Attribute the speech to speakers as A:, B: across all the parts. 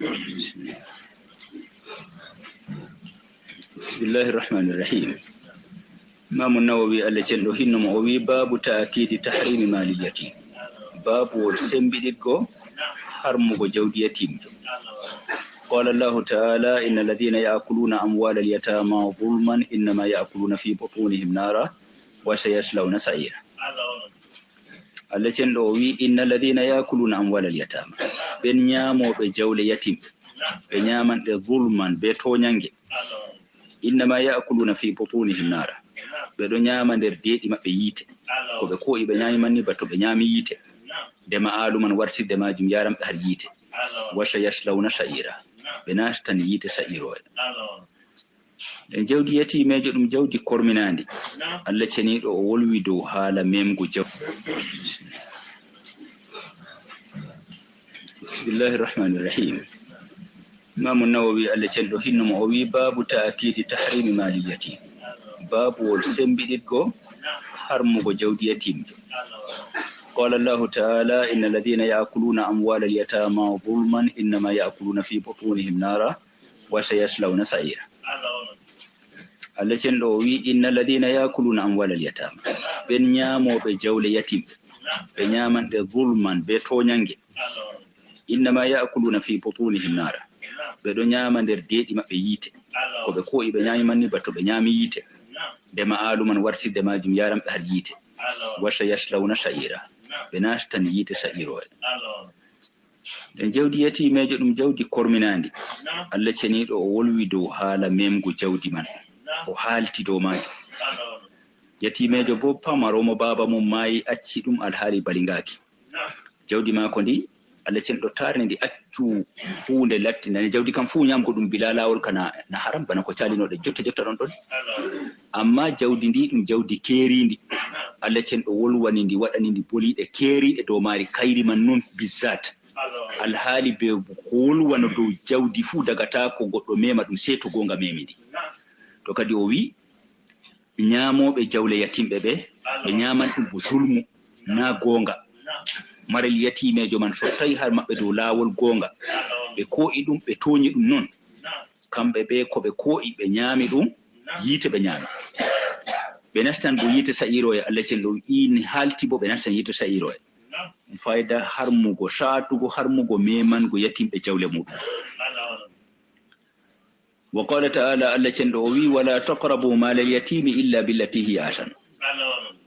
A: بسم الله الرحمن الرحيم. إمام النووي الذي هنم أوي باب تأكيد تحريم مال اليتيم. باب سمبدكو حرمو جودي يتيم. قال الله تعالى إن الذين يأكلون أموال اليتامى ظلما إنما يأكلون في بطونهم نارا وسيصلون سعيرا. الذي هوي إن الذين يأكلون أموال اليتامى بنيامو بجول يتيم بنياما ظلما بتونيانجي إنما يأكلون في بطونهم نارا بدنياما درديد ما بييت كوبكو إبنيامي مني بتو بنيامي ييت دما آلو من ورتي دما جميارم هرييت وسيصلون سعيرا بناشتن ييت سعيرو jawdi yatimejo dum jawdi korminandi Allah cenido o wolwi dow hala memgo jaw. Bismillahir Rahmanir Rahim. Imam an-Nawawi Allah cendo hinno mo wi babu ta'kid tahrim mali yatim. Babu wol sembididgo harmugo jawdi yatimjo. قال الله تعالى إن الذين يأكلون أموال اليتامى ظلما إنما يأكلون في بطونهم نارا وسيصلون سعيرا. Allah cendo wi innal ladina yakuluna amwalal yatama ben nyamo be jawle yatim be nyamande zulman be toñange innama yakuluna fi butunihim nara be do nyama der deedi mabbe yite ko be ko ibe nyami manni bato be nyami yite de ma aluman warti de majum yaram be har yite washa yaslawna sha'ira be nashtan yite sha'iro den jawdi yatimejo dum jawdi korminandi Allah cenido o wolwi dow hala memgo jawdi man o halti do majo yatimejo bo pamaro mo baba mum mai acci dum alhali balingaki jawdi mako ndi Allah cendo tarne ndi accu hunde latti nan jawdi kam fu nyam ko dum bilalawol kana na haram bana ko calino de jotta don don amma jawdi ndi dum jawdi kerindi Allah cendo wolwani ndi wadani ndi bolide keride do mari kayri man non bizzat alhali be wolwana do jawdi fu daga ta ko goddo mema dum seto gonga memidi to kadi o wi nyaamobe jawle yatimbe be nyaaman dum zulmu na gonga maral yatimejo man so tay har mabbe do lawol gonga be ko idum be toñi dum non kambe be ko be ko ibe nyaami dum yite be nyaami be nastan bo yite sa'iro e Allah cendo in halti bo be nastan yite sa'iro e fayda harmugo shaatugo harmugo meman go yatimbe jawle mudum. وقال تعالى الله cendo wi wala taqrabu mal al-yatim illa billati hi ahsan.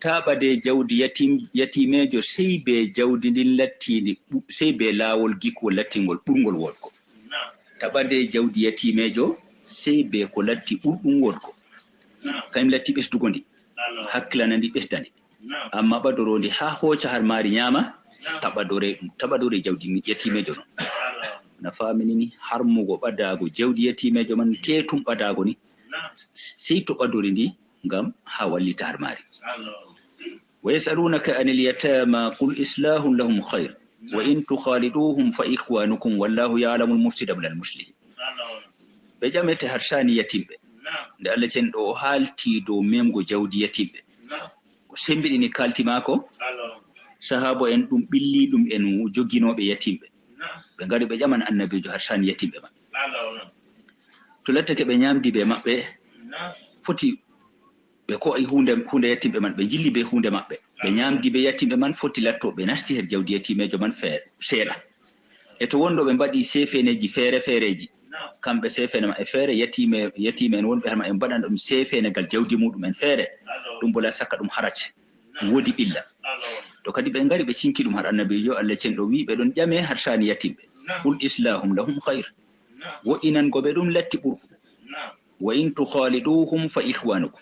A: Tabade jawdi yatimejo sey be jawdi din lattini sey be lawol giko lattingol burgol wodko. Tabade jawdi yatimejo sey be ko latti burdum wodko. Kayim latti besdugo ndi hakkilana ndi bestandi amma badorondi ha hoca har mari nyama tabadore jawdi yatimejo non na faminini harmugo badago jawdi yatimejo man tetum badago ni sey to badori ndi ngam ha wallita har mari. Wa yasalunaka anil yatama qul islahu lahum khair wa in tukhaliduhum fa ikhwanukum wallahu ya'lamu al-mufsida min al-muslih. Be jamete harshani yatimbe nde Allah cen do halti do memgo jawdi yatimbe ko sembidini kalti mako sahabo en dum billi dum en joginobe yatimbe be ngari be jaman annabijo harsan yatimbe man to lattake be nyamdi be mabbe foti be ko ay hunde yatimbe man be jilli be hunde mabbe be nyamdi be yatimbe man foti latto be nasti her jawdi yatimejo man fe seeda e to wondo be mbadi sefeneji fereji kambe sefene ma e fere yatime en wonbe harma en badan dum sefene gal jawdi mudum en fere dum bola saka dum harace wodi billa to kadi be ngari be cinki dum har annabijo Allah cen do wi be don jame harshani yatimbe qul islahum lahum khair wa inan go be dum latti burku wa in tukhaliduhum fa ikhwanukum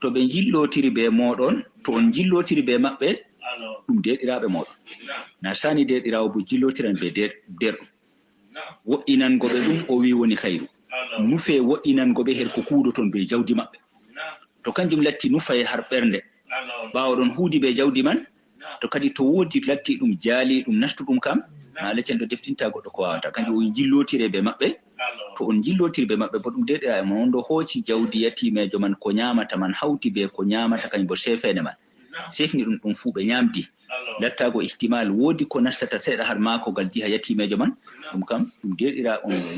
A: to be jillotiri be modon to on jillotiri be mabbe dum dedirabe modon na sani dedirawo bu jillotiran be derdum wo inan go be dum o wi woni khairu nufe wo inan go be her ko kuudo ton be jawdi mabbe to kanjum latti nufa har bernde bawo don huudi be jawdi man to kadi to wodi latti dum jaali dum nastu dum kam na Allah cendo deftinta goddo ko wawata kanjum o jillotire be mabbe to on jillotire be mabbe bo dum dedira e mon do hoci jawdi yatimejo man ko nyamata man hauti be ko nyamata kanjum bo sefene man sefni dum fu be nyamdi lattago ihtimal wodi ko nastata seeda har mako gal jiha yatimejo man ɗum kam ɗum deɗira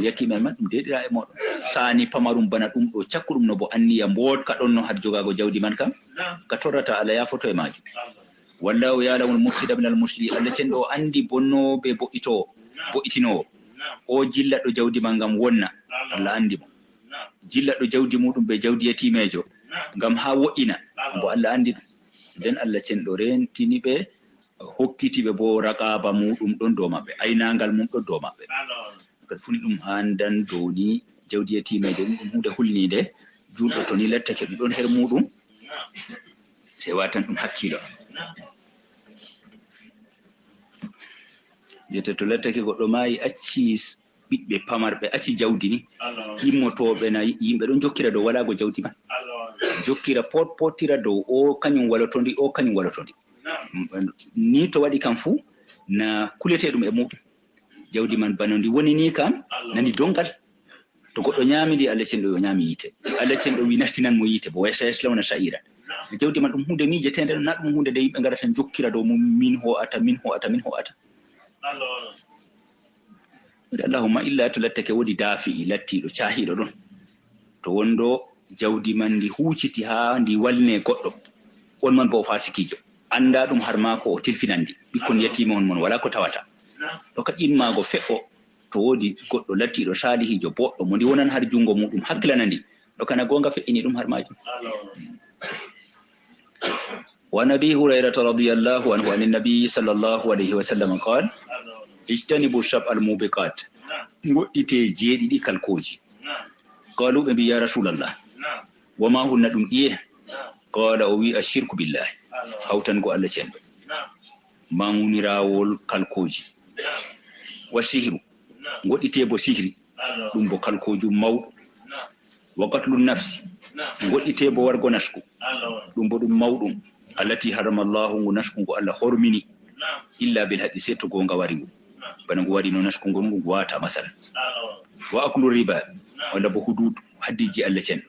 A: yetimen man ɗum deɗira e moɗon sani pamarum bana ɗum ɗo cakkuɗum no bo anniya mbodka ɗon no har jogago jawdi man kam ka torrata Allah yafoto e majum wallahu ya'lamul mufsida minal musli Allah cenɗo andi bonnoɓe bo'itinowo o jillaɗo jawdi man ngam wonna Allah andi mo jillaɗo jawdi muɗum be jawdi yetimejo ngam ha wo'ina bo Allah andi ɗum nden Allah cenɗo rentini ɓe hokkitiɓe bo raqaba muɗum ɗon dow maɓɓe aynagal mum ɗon dow maɓɓe kadi funi ɗum handan dow ni jawdi yetimejo ɗum hunde hulnide julɗo to ni lattake ɗum ɗon her muɗum se watan ɗum hakkilo jete to lattake goɗɗo maayi acci ɓiɓɓe pamarɓe acci jawdi ni yimmotoɓe na yimɓe ɗon jokkira dow walago jawdi man jokkira potira dow o kañum walotondi o kañum walotondi ni to waɗi kam fuu na kulete ɗum e muɗum jawdi man bano ndi woni ni kam nani dongal to goɗɗo ñaamidi Allah cenɗo yo ñaami yiite Allah cenɗo wi nartinan mo yiite bo waysa yaslawna sa'ira jawdi man ɗum hunde mijetede na ɗum hunde nde yimɓe garata jokkira dow mum min ho ata allahumma illa to lattake wodi daafi lattiɗo cahiɗo ɗon to wondo jawdi man ndi huciti ha ndi walne goɗɗo on man bo o fasikijo anda ɗum har mako o tilfinandi ɓikkon yetima on mon wala ko tawata ɗo ka immago fe'o to wodi goɗɗo lattiɗo salihijo boɗɗo mo ndi wonan har jungo muɗum hakkilana ndi ɗo kana gonga fe'ini ɗum har majum وعن أبي هريرة رضي الله عنه عن النبي صلى الله عليه وسلم قال اجتنبوا السبع الموبقات وديتي جيدي دي كالكوجي قالوا بي يا رسول الله وما هن دم إيه قال أوي الشرك بالله أو تنقو الله شيء ما نراول كالكوجي والسحر وديتي بو سحر دم بو كالكوجي مو وقتل النفس وديتي بو ورغو نسكو دم بو دم مو التي حرم الله نسكو الله حرمني إلا بالحق سيتو غونغا واريغو bana ngo wari no nasku ngongu wata masala wa aklu riba wala bo hudud haddiji Allah cen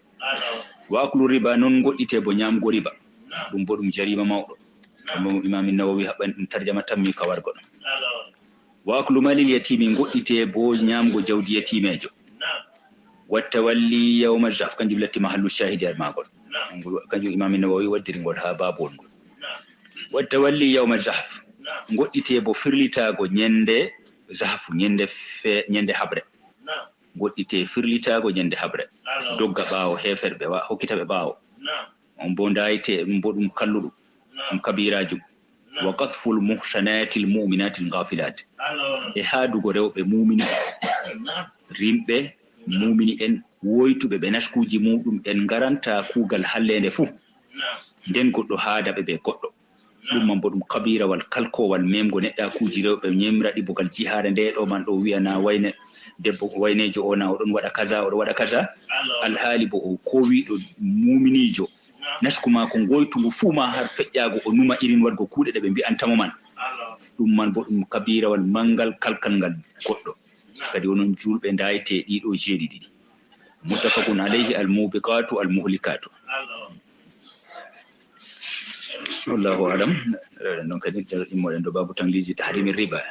A: wa aklu riba non goddite bo nyamgo riba dum bo dum jarima mawdo imam an-Nawawi haban dum tarjama tammi kawargo don wa aklu malil yatimi goddite bo nyamgo jawdi yatimejo wa tawalli yawm az-zaf kanjum latti mahallu shahidi al magol kanjum imam an-Nawawi waddiri ngol ha babol ngol wa tawalli yawm az-zaf goddite bo firlitago nyende zahafu nyende habre goddite firlitago nyende habre dogga bawo heferbe wa hokkitabe bawo on bo ndayte bo dum kalludu dum kabiraju wa qadful muhsanatil mu'minatil ghafilat e hadugo rewbe mu'mini rimbe mu'mini en woytube be naskuji mudum en garanta kugal hallende fu den goddo haada be goddo ɗum man bo ɗum kabira wal kalkowal memgo neɗɗa kuji rewɓe ñemraɗi bogal jihade nde ɗo man ɗo wiyana wayne debbo waynejo o na oɗon waɗa kaza alhaali bo o kowiɗo muminijo nasku mako goytugo fuu ma har feƴƴago o numa irin wadgo kuuɗe ɗe ɓe mbiyantamo man ɗum man bo ɗum kabirawal mangal kalkal ngal goɗɗo kadi onon julɓe dayte ɗiɗo jeeɗi ɗiɗi muttafaqun alayhi al mubiqatu al muhlikatu والله أعلم. نكمل إمور عند باب تنجيز تحريم الربا.